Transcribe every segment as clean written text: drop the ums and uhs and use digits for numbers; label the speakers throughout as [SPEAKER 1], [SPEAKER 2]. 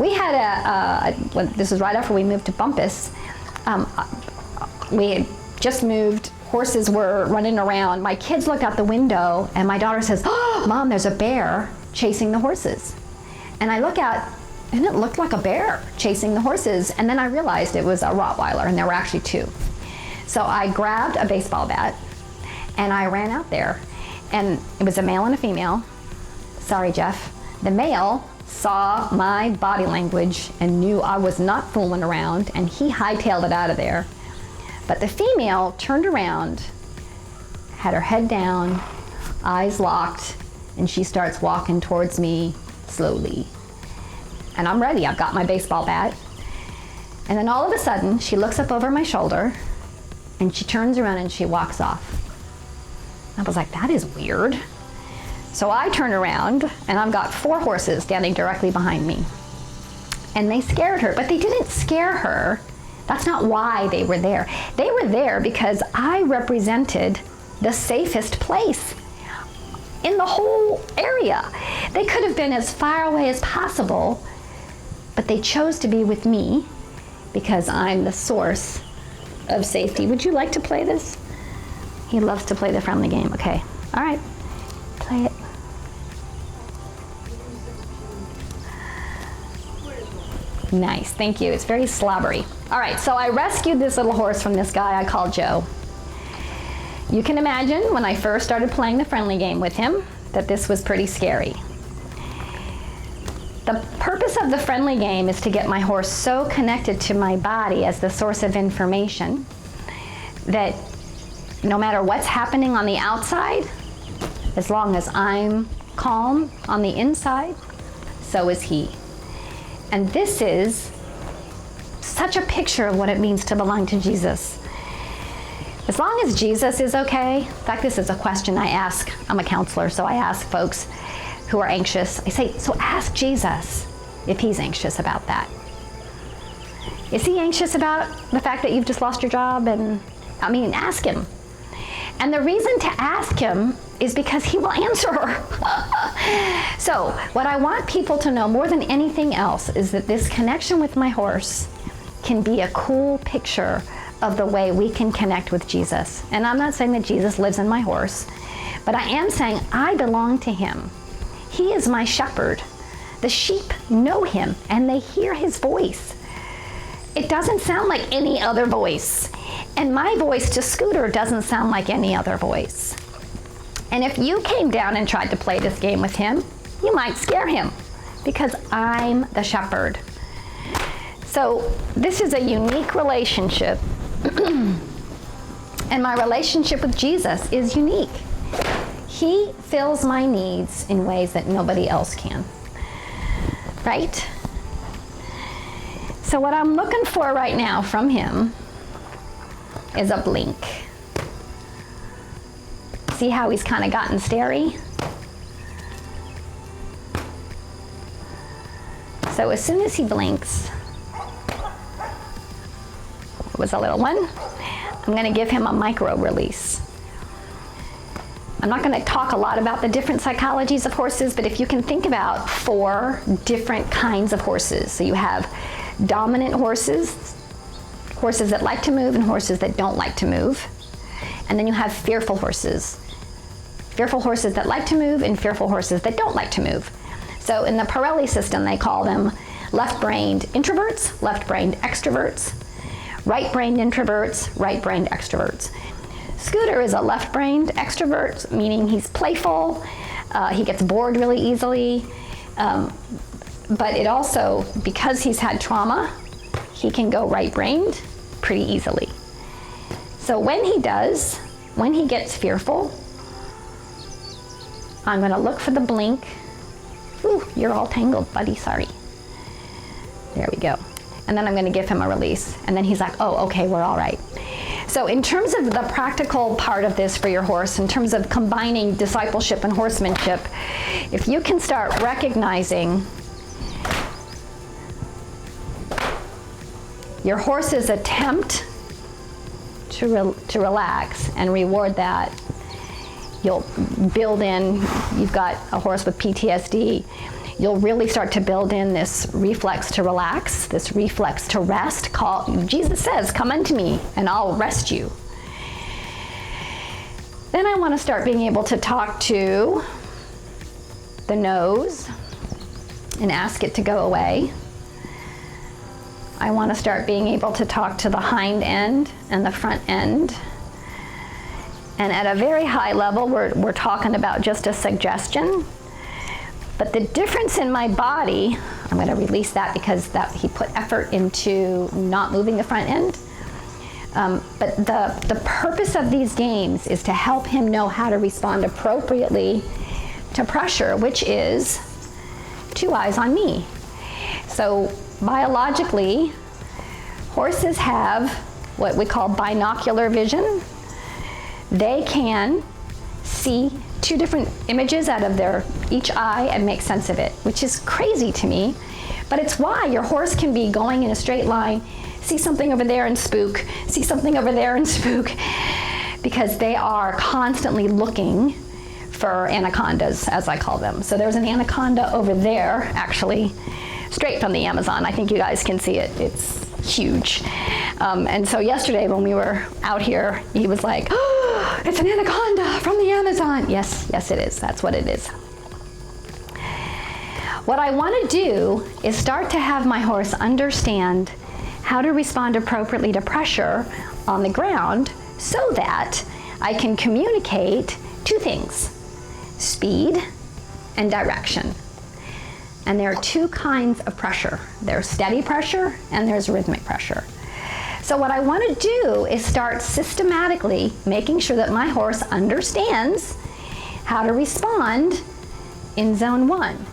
[SPEAKER 1] We had this was right after we moved to Bumpus. We had just moved, horses were running around. My kids look out the window and my daughter says, "Oh, Mom, there's a bear chasing the horses." And I look out and it looked like a bear chasing the horses. And then I realized it was a Rottweiler, and there were actually two. So I grabbed a baseball bat and I ran out there, and it was a male and a female. Sorry, Jeff. The male saw my body language and knew I was not fooling around, and he hightailed it out of there. But the female turned around, had her head down, eyes locked, and she starts walking towards me slowly. And I'm ready, I've got my baseball bat. And then all of a sudden, she looks up over my shoulder, and she turns around and she walks off. I was like, that is weird. So I turn around, and I've got 4 horses standing directly behind me. And they scared her, but they didn't scare her. That's not why they were there. They were there because I represented the safest place in the whole area. They could have been as far away as possible, but they chose to be with me because I'm the source of safety. Would you like to play this? He loves to play the friendly game. Okay, all right, play it. Nice, thank you. It's very slobbery. All right, so I rescued this little horse from this guy I called Joe. You can imagine when I first started playing the friendly game with him that this was pretty scary. The purpose of the friendly game is to get my horse so connected to my body as the source of information that no matter what's happening on the outside, as long as I'm calm on the inside, so is he. And this is such a picture of what it means to belong to Jesus. As long as Jesus is okay, in fact, this is a question I ask. I'm a counselor, so I ask folks who are anxious. I say, so ask Jesus if he's anxious about that. Is he anxious about the fact that you've just lost your job? And I mean, ask him. And the reason to ask him is because he will answer. So what I want people to know more than anything else is that this connection with my horse can be a cool picture of the way we can connect with Jesus. And I'm not saying that Jesus lives in my horse, but I am saying I belong to him. He is my shepherd. The sheep know him and they hear his voice. It doesn't sound like any other voice. And my voice to Scooter doesn't sound like any other voice. And if you came down and tried to play this game with him, you might scare him because I'm the shepherd. So this is a unique relationship. And my relationship with Jesus is unique. He fills my needs in ways that nobody else can, right? So what I'm looking for right now from him is a blink. See how he's kind of gotten starey? So as soon as he blinks, it was a little one, I'm going to give him a micro release. I'm not going to talk a lot about the different psychologies of horses, but if you can think about 4 different kinds of horses. So you have dominant horses, horses that like to move, and horses that don't like to move. And then you have fearful horses. Fearful horses that like to move and fearful horses that don't like to move. So in the Pirelli system, they call them left-brained introverts, left-brained extroverts, right-brained introverts, right-brained extroverts. Scooter is a left-brained extrovert, meaning he's playful, he gets bored really easily, but it also, because he's had trauma, he can go right-brained pretty easily. So when he gets fearful, I'm gonna look for the blink. Ooh, you're all tangled, buddy, sorry. There we go. And then I'm gonna give him a release. And then he's like, oh, okay, we're all right. So in terms of the practical part of this for your horse, in terms of combining discipleship and horsemanship, if you can start recognizing your horse's attempt to relax and reward that, you'll build in, you've got a horse with PTSD, you'll really start to build in this reflex to relax, this reflex to rest. Jesus says, come unto me and I'll rest you. Then I want to start being able to talk to the nose and ask it to go away. I want to start being able to talk to the hind end and the front end. And at a very high level, we're talking about just a suggestion. But the difference in my body, I'm going to release that because he put effort into not moving the front end. But the purpose of these games is to help him know how to respond appropriately to pressure, which is 2 eyes on me. So biologically, horses have what we call binocular vision. They can see 2 different images out of each eye and make sense of it, which is crazy to me. But it's why your horse can be going in a straight line, see something over there and spook, see something over there and spook, because they are constantly looking for anacondas, as I call them. So there's an anaconda over there, actually, straight from the Amazon. I think you guys can see it. It's huge. And so yesterday when we were out here, he was like, oh, it's an anaconda from the Amazon. Yes, it is. That's what it is. What I want to do is start to have my horse understand how to respond appropriately to pressure on the ground so that I can communicate 2 things, speed and direction. And there are 2 kinds of pressure. There's steady pressure and there's rhythmic pressure. So what I want to do is start systematically making sure that my horse understands how to respond in zone 1.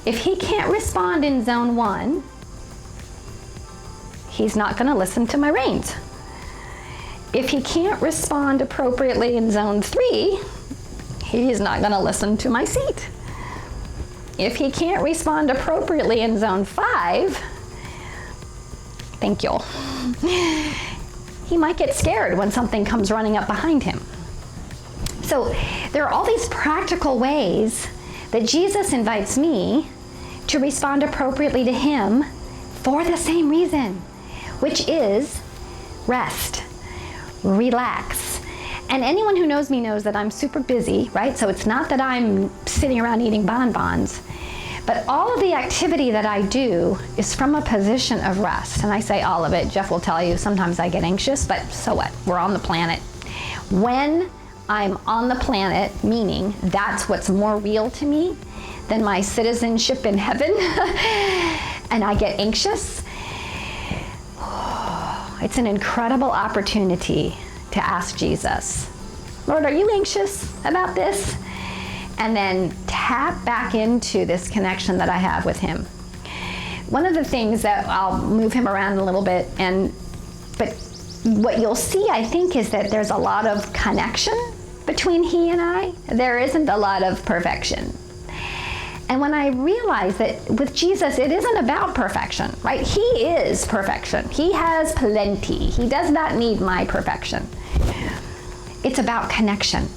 [SPEAKER 1] If he can't respond in zone 1, he's not going to listen to my reins. If he can't respond appropriately in zone 3, he's not going to listen to my seat. If he can't respond appropriately in zone 5, thank you, he might get scared when something comes running up behind him. So there are all these practical ways that Jesus invites me to respond appropriately to him for the same reason, which is rest, relax. And anyone who knows me knows that I'm super busy, right? So it's not that I'm sitting around eating bonbons, but all of the activity that I do is from a position of rest. And I say all of it. Jeff will tell you sometimes I get anxious, but so what? We're on the planet. When I'm on the planet, meaning that's what's more real to me than my citizenship in heaven, and I get anxious, it's an incredible opportunity to ask Jesus, Lord, are you anxious about this? And then tap back into this connection that I have with him. One of the things that I'll move him around a little bit, but what you'll see, I think, is that there's a lot of connection between he and I. There isn't a lot of perfection. And when I realize that with Jesus, it isn't about perfection, right? He is perfection. He has plenty. He does not need my perfection. It's about connection.